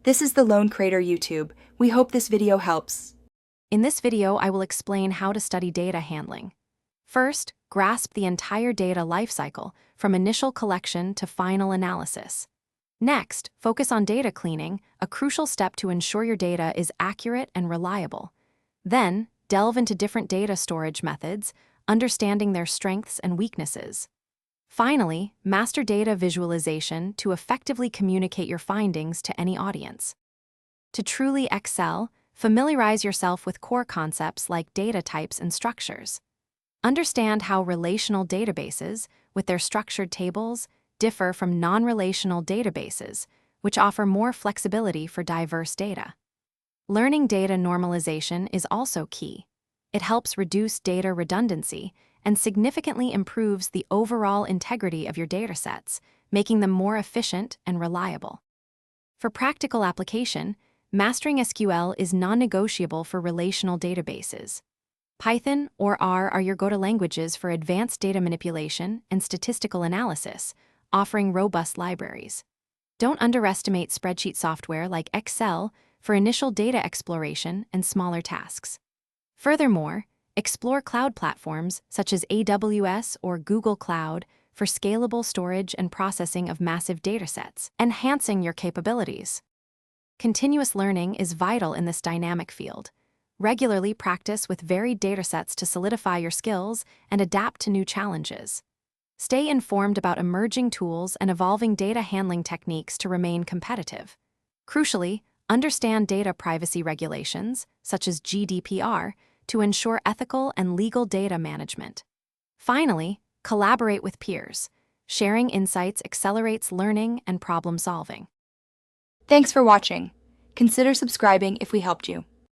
This is the Lone Crater YouTube. We hope this video helps. In this video, I will explain how to study data handling. First, grasp the entire data lifecycle, from initial collection to final analysis. Next, focus on data cleaning, a crucial step to ensure your data is accurate and reliable. Then, delve into different data storage methods, understanding their strengths and weaknesses. Finally, master data visualization to effectively communicate your findings to any audience. To truly excel, familiarize yourself with core concepts like data types and structures. Understand how relational databases, with their structured tables, differ from non-relational databases, which offer more flexibility for diverse data. Learning data normalization is also key. It helps reduce data redundancy and significantly improves the overall integrity of your datasets, making them more efficient and reliable. For practical application, mastering SQL is non-negotiable for relational databases. Python or R are your go-to languages for advanced data manipulation and statistical analysis, offering robust libraries. Don't underestimate spreadsheet software like Excel for initial data exploration and smaller tasks. Furthermore, explore cloud platforms such as AWS or Google Cloud for scalable storage and processing of massive datasets, enhancing your capabilities. Continuous learning is vital in this dynamic field. Regularly practice with varied datasets to solidify your skills and adapt to new challenges. Stay informed about emerging tools and evolving data handling techniques to remain competitive. Crucially, understand data privacy regulations, such as GDPR, to ensure ethical and legal data management. Finally, collaborate with peers. Sharing insights accelerates learning and problem solving. Thanks for watching. Consider subscribing if we helped you.